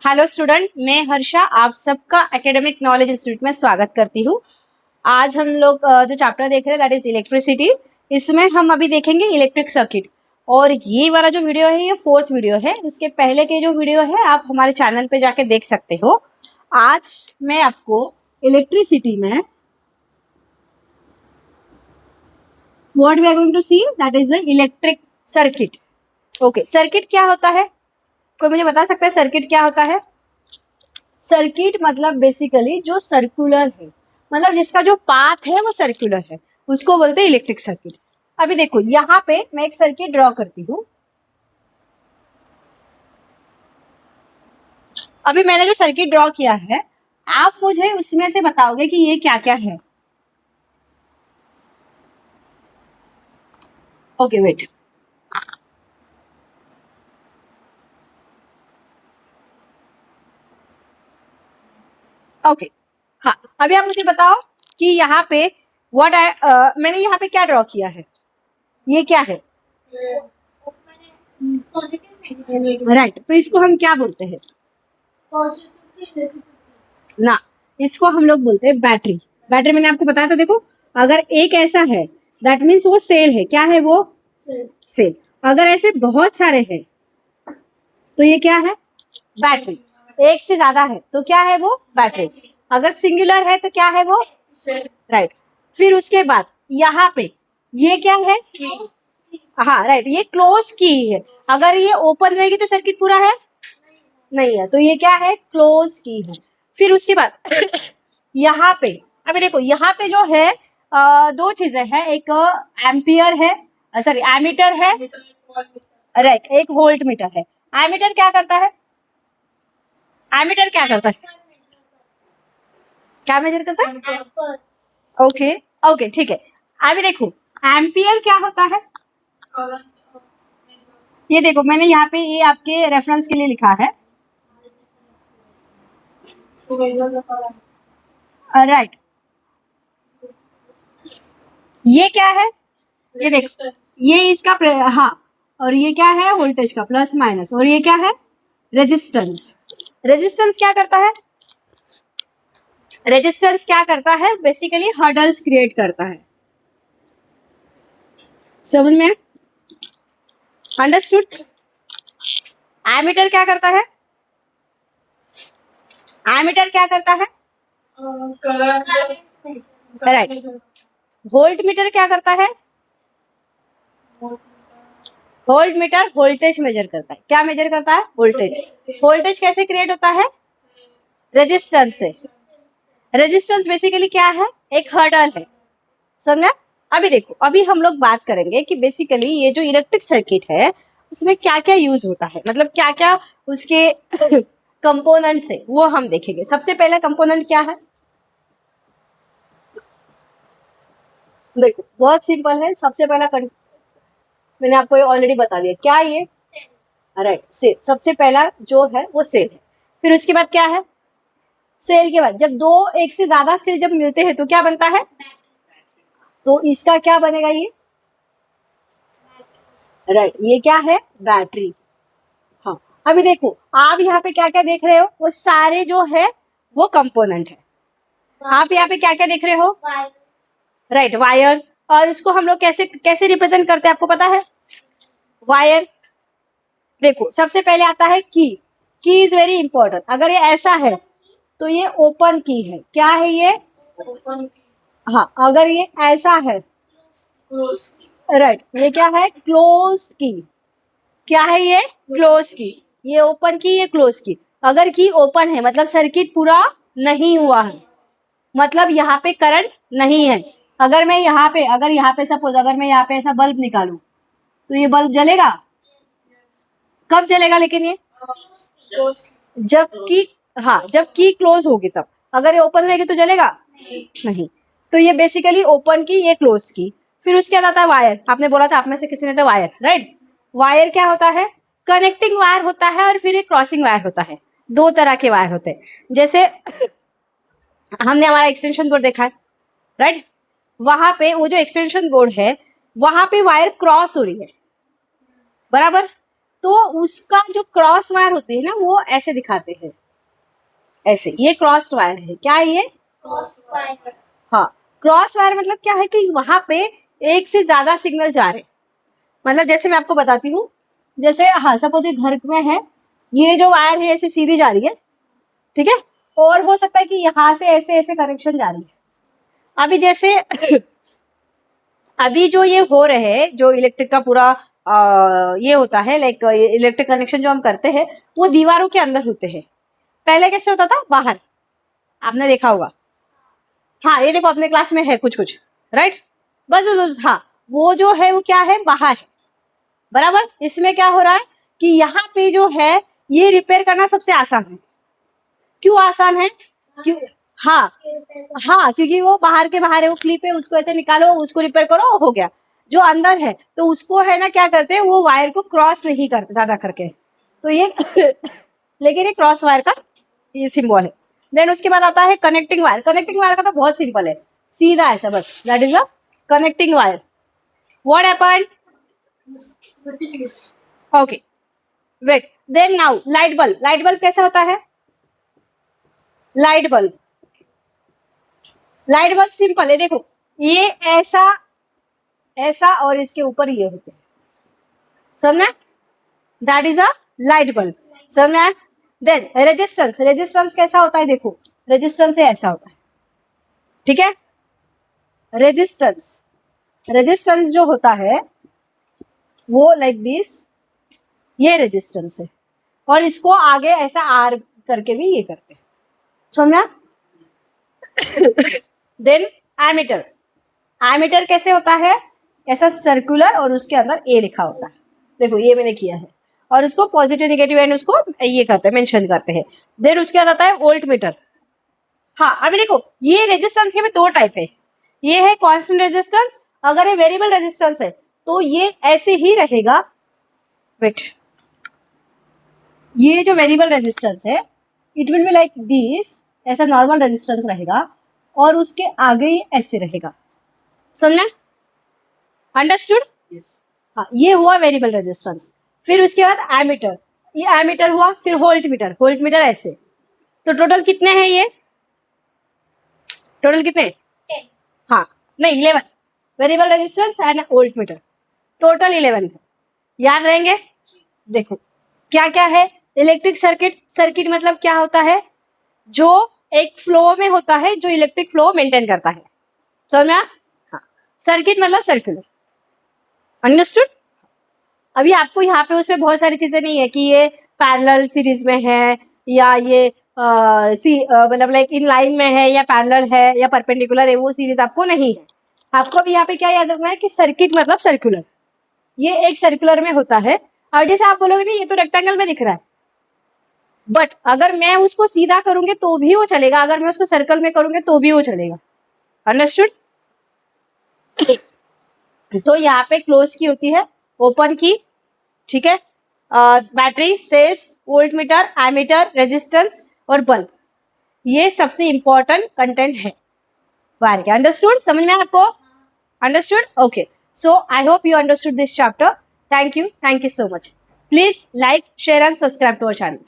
Hello student, मैं हर्षा आप सबका एकेडमिक नॉलेज इंस्टीट्यूट में स्वागत करती हूँ। आज हम लोग जो चैप्टर देख रहे हैं दैट इज इलेक्ट्रिसिटी। इसमें हम अभी देखेंगे इलेक्ट्रिक सर्किट और ये वाला जो वीडियो है ये 4th वीडियो है। उसके पहले के जो वीडियो है आप हमारे चैनल पे जाके देख सकते हो। आज मैं आपको इलेक्ट्रिसिटी में what we are going to see that is the electric circuit. Okay, circuit क्या होता है? कोई मुझे बता सकता है सर्किट क्या होता है? सर्किट मतलब बेसिकली जो सर्कुलर है, मतलब जिसका जो पाथ है वो सर्कुलर है, उसको बोलते हैं इलेक्ट्रिक सर्किट। अभी देखो यहाँ पे मैं एक सर्किट ड्रॉ करती हूँ। अभी मैंने जो सर्किट ड्रॉ किया है आप मुझे उसमें से बताओगे कि ये क्या क्या है। ओके वेट, ओके हाँ, अभी आप मुझे बताओ कि यहाँ पे मैंने यहाँ पे क्या ड्रॉ किया है, ये क्या है? राइट, तो इसको हम क्या बोलते हैं? ना, इसको हम लोग बोलते हैं बैटरी। बैटरी मैंने आपको बताया था, देखो अगर एक ऐसा है दैट मीन्स वो सेल है। क्या है वो? सेल। अगर ऐसे बहुत सारे हैं तो ये क्या है? बैटरी। एक से ज्यादा है तो क्या है वो? बैटरी। अगर सिंगुलर है तो क्या है वो? राइट। फिर उसके बाद यहाँ पे ये क्या है? हाँ राइट, ये क्लोज की है। अगर ये ओपन रहेगी तो सर्किट पूरा है नहीं है, तो ये क्या है? क्लोज की है। फिर उसके बाद यहाँ पे अभी देखो यहाँ पे जो है दो चीजें हैं, एक एम्पियर है, सॉरी एमीटर है, राइट, एक वोल्ट मीटर है। एमीटर क्या करता है? एमीटर क्या करता है? क्या मेजर करता है? ओके, ओके ठीक है। अभी देखो एम्पियर क्या होता है? ये देखो मैंने यहाँ पे ये आपके रेफरेंस के लिए लिखा है, राइट। ये क्या है? ये देखो ये इसका हाँ, और ये क्या है? वोल्टेज का प्लस माइनस। और ये क्या है? रेजिस्टेंस। रेजिस्टेंस क्या करता है? रेजिस्टेंस क्या करता है? बेसिकली हर्डल्स क्रिएट करता है। समझ में? अंडरस्टूड? एमीटर क्या करता है? एमीटर क्या करता है? राइट। वोल्ट मीटर क्या करता है? वोल्ट मीटर वोल्टेज मेजर करता है। क्या मेजर करता है? वोल्टेज। वोल्टेज कैसे क्रिएट होता है? रेजिस्टेंस से। रेजिस्टेंस बेसिकली क्या है? एक हर्डल है। समझा? अभी देखो अभी हम लोग बात करेंगे कि बेसिकली ये जो इलेक्ट्रिक सर्किट है उसमें क्या क्या यूज होता है, मतलब क्या क्या उसके कंपोनेंट्स है वो हम देखेंगे। सबसे पहला कंपोनेंट क्या है? देखो बहुत सिंपल है। सबसे पहला मैंने आपको ऑलरेडी बता दिया, क्या ये? Right, cell. सबसे पहला जो है वो सेल है। फिर उसके बाद क्या है? सेल के बाद जब दो एक से ज्यादा सेल जब मिलते हैं तो क्या बनता है? तो इसका क्या बनेगा ये? राइट, ये क्या है? बैटरी। हाँ, अभी देखो आप यहाँ पे क्या क्या देख रहे हो, वो सारे जो है वो कंपोनेंट है। आप यहाँ पे क्या क्या देख रहे हो? Right, wire. और इसको हम लोग कैसे कैसे रिप्रेजेंट करते हैं आपको पता है? वायर। देखो सबसे पहले आता है की। की इज वेरी इंपॉर्टेंट। अगर ये ऐसा है तो ये ओपन की है। क्या है ये? हाँ, अगर ये ऐसा है, राइट, ये क्या है? क्लोज की। क्या है ये? क्लोज की। ये ओपन की, ये क्लोज की। अगर की ओपन है मतलब सर्किट पूरा नहीं हुआ है, मतलब यहाँ पे करंट नहीं है। अगर यहाँ पे सपोज अगर मैं यहाँ पे ऐसा बल्ब निकालू तो ये बल्ब जलेगा? कब जलेगा लेकिन ये? जबकि हाँ, जब की क्लोज होगी तब। अगर ये ओपन रहेगी तो जलेगा नहीं। तो ये बेसिकली ओपन की, ये क्लोज की। फिर उसके बाद आता है वायर। आपने बोला था, आप में से किसी ने था वायर, राइट। वायर क्या होता है? कनेक्टिंग वायर होता है और फिर एक क्रॉसिंग वायर होता है। दो तरह के वायर होते हैं। जैसे हमने हमारा एक्सटेंशन बोर्ड देखा है, राइट। वहां पे वो जो एक्सटेंशन बोर्ड है वहां पे वायर क्रॉस हो रही है, बराबर। तो उसका जो क्रॉस वायर होते हैं ना वो ऐसे दिखाते हैं, ऐसे। ये क्रॉस वायर है, क्या है ये? Cross wire. हाँ, क्रॉस वायर मतलब क्या है कि वहां पे एक से ज्यादा सिग्नल जा रहे, मतलब जैसे मैं आपको बताती हूँ, जैसे हाँ सपोज ये घर में है, ये जो वायर है ऐसे सीधी जा रही है, ठीक है, और हो सकता है कि यहाँ से ऐसे ऐसे कनेक्शन जा रही है। अभी जैसे अभी जो ये हो रहे हैं, जो इलेक्ट्रिक का पूरा ये होता है, लाइक इलेक्ट्रिक कनेक्शन जो हम करते हैं वो दीवारों के अंदर होते हैं। पहले कैसे होता था? बाहर, आपने देखा होगा। हाँ, ये देखो अपने क्लास में है कुछ कुछ, राइट? बस बस बस, हाँ, वो जो है वो क्या है? बाहर है, बराबर। इसमें क्या हो रहा है कि यहाँ पे जो है ये रिपेयर करना सबसे आसान है। क्यों आसान है? क्यों? हाँ हाँ, क्योंकि वो बाहर के बाहर है, वो क्लिप है, उसको ऐसे निकालो, उसको रिपेयर करो, हो गया। जो अंदर है तो उसको है ना क्या करते हैं, वो वायर को क्रॉस नहीं करते ज्यादा करके, तो ये लेकिन ये क्रॉस वायर का ये सिंबल है। देन उसके बाद आता है कनेक्टिंग वायर। कनेक्टिंग वायर का तो बहुत सिंपल है, सीधा ऐसा बस, that is a connecting wire. What happened? Okay, wait. Then now light bulb. Light bulb कैसा होता है? Light bulb, light bulb simple है, देखो ये ऐसा ऐसा और इसके ऊपर ये होते हैं, समझना? That is a light bulb, समझना? Then resistance. रेजिस्टेंस कैसा होता है? देखो रेजिस्टेंस ऐसा होता है, ठीक है। रेजिस्टेंस, रेजिस्टेंस जो होता है वो लाइक दिस, ये रेजिस्टेंस है, और इसको आगे ऐसा आर करके भी ये करते हैं, समझा? Then ammeter. एमीटर कैसे होता है? ऐसा सर्कुलर और उसके अंदर ए लिखा होता है, देखो ये मैंने किया है, और उसको पॉजिटिव नेगेटिव एंड उसको ये करते हैं, मेंशन करते हैं। देन उसके बाद आता है वोल्ट मीटर। हाँ, अभी देखो ये रेजिस्टेंस के भी दो टाइप है, ये है कांस्टेंट रेजिस्टेंस, अगर ये वेरिएबल रेजिस्टेंस है तो ये ऐसे ही रहेगा। वेट, ये जो वेरिएबल रेजिस्टेंस है it will be like this, ऐसा नॉर्मल रेजिस्टेंस रहेगा, और उसके आगे ये ऐसे रहेगा, समझना? अंडरस्टूड? हाँ, ये हुआ वेरिएबल रेजिस्टेंस। फिर उसके बाद एमीटर, ये एमीटर हुआ, फिर वोल्ट मीटर। वोल्ट मीटर ऐसे, तो टोटल कितने हैं ये? टोटल कितने? हाँ, नहीं 11, variable resistance and volt meter, total 11 है। याद रहेंगे? देखो क्या क्या है? Electric circuit. सर्किट मतलब क्या होता है? जो एक फ्लो में होता है, जो इलेक्ट्रिक फ्लो मेंटेन करता है, समझ में? हाँ, सर्किट मतलब सर्कुलर, अंडरस्टूड? अभी आपको यहाँ पे उसमें बहुत सारी चीजें नहीं है कि ये पैरेलल सीरीज में है या ये मतलब लाइक इन लाइन में है या पैरेलल है या परपेंडिकुलर है, वो सीरीज आपको नहीं है। आपको अभी यहाँ पे क्या याद रखना है कि सर्किट मतलब सर्कुलर, ये एक सर्कुलर में होता है। और जैसे आप बोलोगे नहीं ये तो रेक्टेंगल में दिख रहा है, बट अगर मैं उसको सीधा करूंगी तो भी वो चलेगा, अगर मैं उसको सर्कल में करूंगी तो भी वो चलेगा, अंडरस्टूड? तो यहाँ पे क्लोज की होती है, ओपन की, ठीक है। Battery, cells, voltmeter, ammeter, resistance और बल्ब, ये सबसे इंपॉर्टेंट कंटेंट है वायर के, अंडरस्टूड? समझ में आपको? Understood? Okay, so I hope you understood this chapter. Thank you so much. Please like, share and subscribe to our channel.